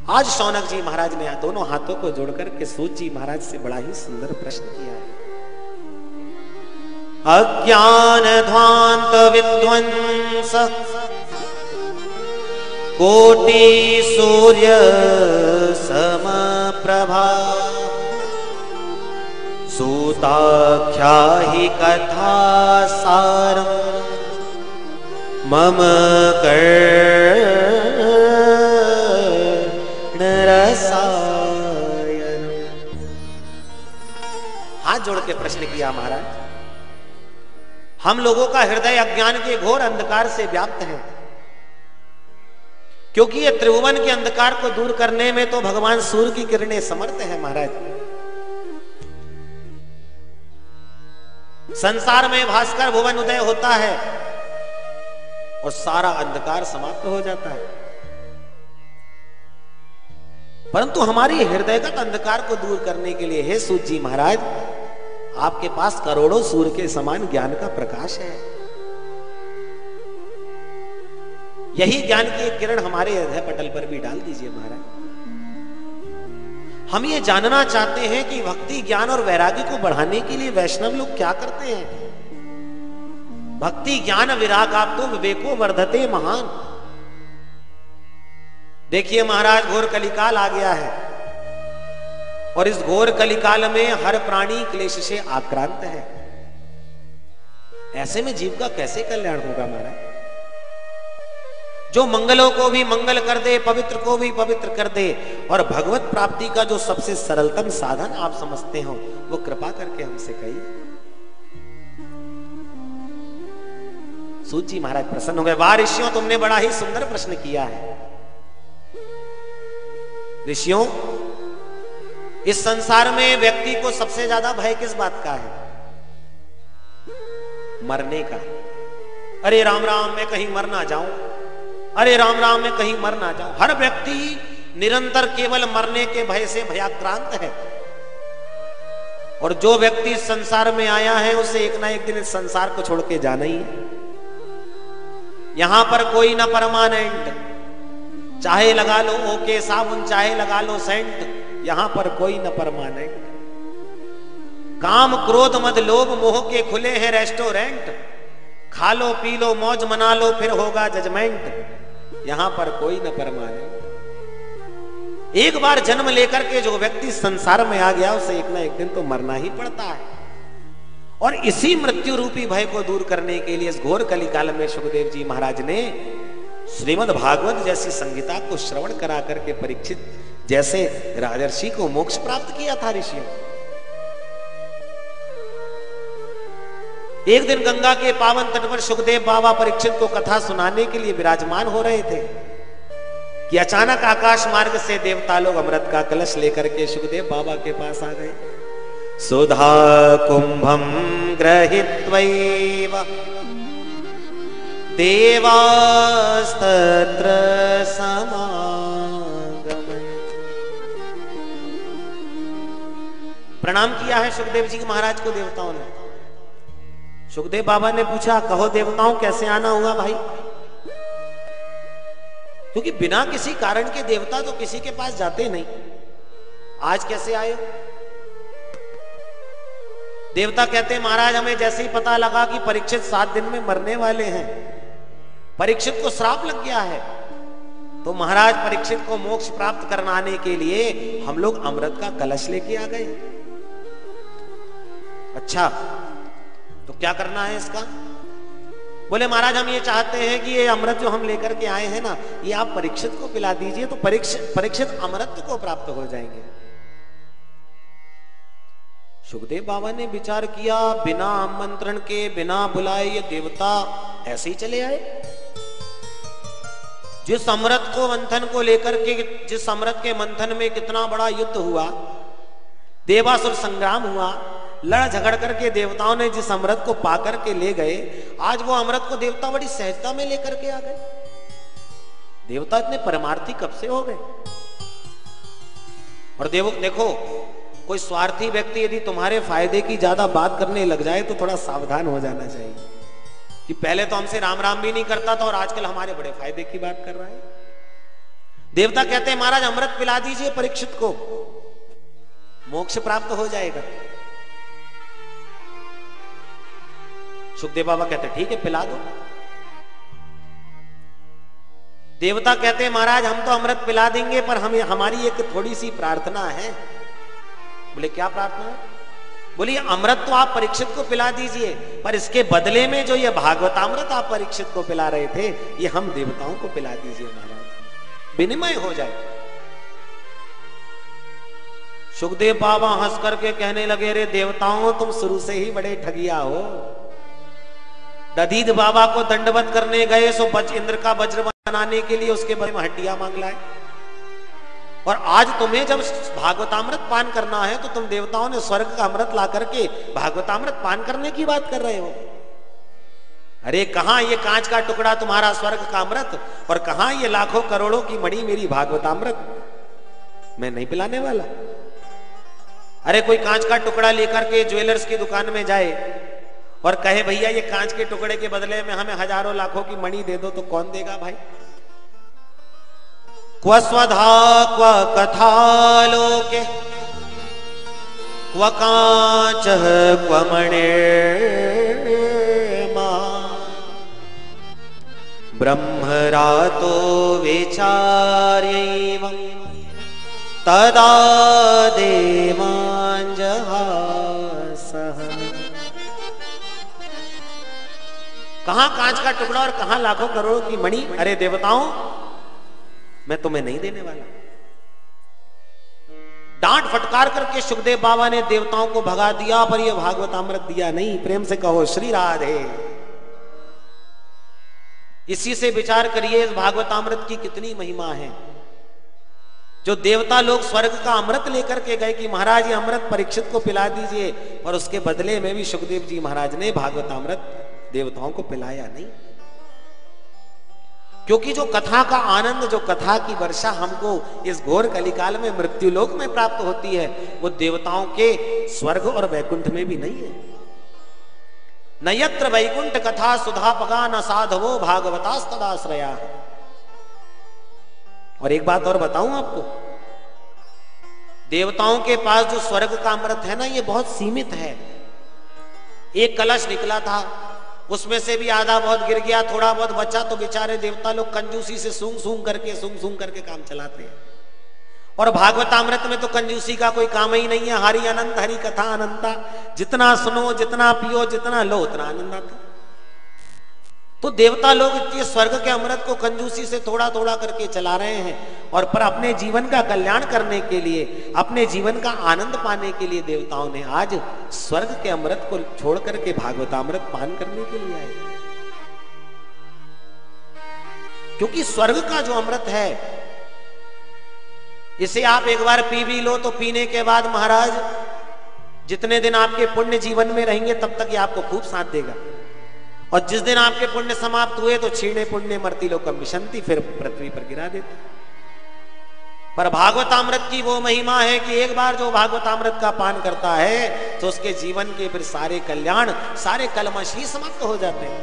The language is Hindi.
आज शौनक जी महाराज ने दोनों हाथों को जोड़कर के सूत जी महाराज से बड़ा ही सुंदर प्रश्न किया है। अज्ञान ध्वांत विध्वंस कोटि सूर्य समप्रभा सूताख्या हि कथा सारम मम रसायन। हाथ जोड़ के प्रश्न किया महाराज, हम लोगों का हृदय अज्ञान के घोर अंधकार से व्याप्त है, क्योंकि ये त्रिभुवन के अंधकार को दूर करने में तो भगवान सूर्य की किरणें समर्थ है महाराज। संसार में भास्कर भुवन उदय होता है और सारा अंधकार समाप्त हो जाता है, परंतु हमारी हृदयगत अंधकार को दूर करने के लिए हे सूत जी महाराज, आपके पास करोड़ों सूर्य के समान ज्ञान का प्रकाश है। यही ज्ञान की एक किरण हमारे हृदय पटल पर भी डाल दीजिए महाराज। हम ये जानना चाहते हैं कि भक्ति ज्ञान और वैराग्य को बढ़ाने के लिए वैष्णव लोग क्या करते हैं। भक्ति ज्ञान विराग आप तो विवेको वर्धते महान। देखिए महाराज, घोर कलिकाल आ गया है और इस घोर कलिकाल में हर प्राणी क्लेश से आक्रांत है। ऐसे में जीव का कैसे कल्याण होगा महाराज? जो मंगलों को भी मंगल कर दे, पवित्र को भी पवित्र कर दे, और भगवत प्राप्ति का जो सबसे सरलतम साधन आप समझते हो, वो कृपा करके हमसे कहिए। सूत जी महाराज प्रसन्न हो गए। वाह ऋषियों, तुमने बड़ा ही सुंदर प्रश्न किया है। ऋषियों, इस संसार में व्यक्ति को सबसे ज्यादा भय किस बात का है? मरने का। अरे राम राम मैं कहीं मर ना जाऊं, अरे राम राम मैं कहीं मर ना जाऊं। हर व्यक्ति निरंतर केवल मरने के भय से भयाक्रांत है, और जो व्यक्ति संसार में आया है उसे एक ना एक दिन इस संसार को छोड़ के जाना ही है। यहां पर कोई ना परमानेंट, चाहे लगा लो ओके साबुन, चाहे लगा लो सेंट, यहां पर कोई न परमानेंट। काम क्रोध मद लोभ मोह के खुले हैं रेस्टोरेंट, खा लो पी लो मौज मना लो फिर होगा जजमेंट, यहां पर कोई न परमानेंट। एक बार जन्म लेकर के जो व्यक्ति संसार में आ गया उसे एक ना एक दिन तो मरना ही पड़ता है, और इसी मृत्यु रूपी भय को दूर करने के लिए इस घोर कलिकाल में सुखदेव जी महाराज ने श्रीमद् भागवत जैसी संगीता को श्रवण करा करके परीक्षित जैसे राजर्षि को मोक्ष प्राप्त किया था। ऋषियों, एक दिन गंगा के पावन तट पर सुखदेव बाबा परीक्षित को कथा सुनाने के लिए विराजमान हो रहे थे कि अचानक आकाश मार्ग से देवता लोग अमृत का कलश लेकर के सुखदेव बाबा के पास आ गए। सुधा कुंभम गृहीत्वैव देवास्तत्र समागमन्। प्रणाम किया है सुखदेव जी महाराज को देवताओं ने। सुखदेव बाबा ने पूछा, कहो देवताओं कैसे आना हुआ भाई? क्योंकि बिना किसी कारण के देवता तो किसी के पास जाते नहीं। आज कैसे आए? देवता कहते महाराज हमें जैसे ही पता लगा कि परीक्षित 7 दिन में मरने वाले हैं, परीक्षित को श्राप लग गया है, तो महाराज परीक्षित को मोक्ष प्राप्त करवाने के लिए हम लोग अमृत का कलश लेके आ गए। अच्छा, तो क्या करना है इसका? बोले महाराज हम ये चाहते हैं कि ये अमृत जो हम लेकर के आए हैं ना, ये आप परीक्षित को पिला दीजिए, तो परीक्षित अमृत को प्राप्त हो जाएंगे। सुखदेव बाबा ने विचार किया, बिना आमंत्रण के बिना बुलाए ये देवता ऐसे ही चले आए। जिस अमृत को मंथन को लेकर के, जिस अमृत के मंथन में कितना बड़ा युद्ध हुआ, देवासुर संग्राम हुआ, लड़ झगड़ करके देवताओं ने जिस अमृत को पाकर के ले गए, आज वो अमृत को देवता बड़ी सहजता में लेकर के आ गए। देवता इतने परमार्थी कब से हो गए? और देखो, कोई स्वार्थी व्यक्ति यदि तुम्हारे फायदे की ज्यादा बात करने लग जाए तो थोड़ा सावधान हो जाना चाहिए कि पहले तो हमसे राम राम भी नहीं करता था और आजकल हमारे बड़े फायदे की बात कर रहा है। देवता कहते हैं महाराज अमृत पिला दीजिए परीक्षित को, मोक्ष प्राप्त हो जाएगा। सुखदेव बाबा कहते हैं ठीक है पिला दो। देवता कहते हैं महाराज हम तो अमृत पिला देंगे, पर हमारी एक थोड़ी सी प्रार्थना है। बोले क्या प्रार्थना है? बोलिए अमृत तो आप परीक्षित को पिला दीजिए, पर इसके बदले में जो ये भागवतामृत आप परीक्षित को पिला रहे थे, ये हम देवताओं को पिला दीजिए महाराज, विनिमय हो जाए। सुखदेव बाबा हंस करके कहने लगे, रे देवताओं तुम शुरू से ही बड़े ठगिया हो। दधीद बाबा को दंडवत करने गए सो इंद्र का वज्र बनाने के लिए उसके बदले में हड्डियां मांग लाए, और आज तुम्हें जब भागवतामृत पान करना है तो तुम देवताओं ने स्वर्ग का अमृत ला करके भागवतामृत पान करने की बात कर रहे हो। अरे कहां ये कांच का टुकड़ा तुम्हारा स्वर्ग का अमृत, और कहां ये लाखों करोड़ों की मणि मेरी भागवतामृत, मैं नहीं पिलाने वाला। अरे कोई कांच का टुकड़ा लेकर के ज्वेलर्स की दुकान में जाए और कहे भैया ये कांच के टुकड़े के बदले में हमें हजारों लाखों की मणि दे दो, तो कौन देगा भाई? क्व स्वधा क्व कथा लोके क्व कांच क्व मणिर्मा ब्रह्मरातो विचार्यैव तदा देवान् जहासः। कहां कांच का टुकड़ा और कहां लाखों करोड़ों की मणि? अरे देवताओं मैं तुम्हें नहीं देने वाला। डांट फटकार करके सुखदेव बाबा ने देवताओं को भगा दिया, पर यह भागवतामृत दिया नहीं। प्रेम से कहो श्री राधे। इसी से विचार करिए इस भागवतामृत की कितनी महिमा है। जो देवता लोग स्वर्ग का अमृत लेकर के गए कि महाराज ये अमृत परीक्षित को पिला दीजिए, और उसके बदले में भी सुखदेव जी महाराज ने भागवतामृत देवताओं को पिलाया नहीं। क्योंकि जो कथा का आनंद, जो कथा की वर्षा हमको इस घोर कलिकाल में मृत्युलोक में प्राप्त होती है, वो देवताओं के स्वर्ग और वैकुंठ में भी नहीं है। न यत्र वैकुंठ कथा सुधापगा न साधवो भागवतास्तदाश्रया। और एक बात और बताऊं आपको, देवताओं के पास जो स्वर्ग का अमृत है ना, ये बहुत सीमित है। एक कलश निकला था, उसमें से भी आधा बहुत गिर गया, थोड़ा बहुत बचा, तो बेचारे देवता लोग कंजूसी से सूंघ सूंघ करके काम चलाते हैं। और भागवतामृत में तो कंजूसी का कोई काम ही नहीं है। हरि अनंत हरि कथा अनंता, जितना सुनो जितना पियो जितना लो उतना आनंद आता। तो देवता लोग इतने स्वर्ग के अमृत को कंजूसी से थोड़ा थोड़ा करके चला रहे हैं, और पर अपने जीवन का कल्याण करने के लिए, अपने जीवन का आनंद पाने के लिए देवताओं ने आज स्वर्ग के अमृत को छोड़ करके भागवतामृत पान करने के लिए आए। क्योंकि स्वर्ग का जो अमृत है, इसे आप एक बार पी भी लो तो पीने के बाद महाराज जितने दिन आपके पुण्य जीवन में रहेंगे तब तक ये आपको खूब साथ देगा, और जिस दिन आपके पुण्य समाप्त हुए तो क्षीणे पुण्य मर्ति लोकम विशंति, फिर पृथ्वी पर गिरा देते। पर भागवतामृत की वो महिमा है कि एक बार जो भागवतामृत का पान करता है तो उसके जीवन के फिर सारे कल्याण, सारे कलमश ही समाप्त हो जाते हैं।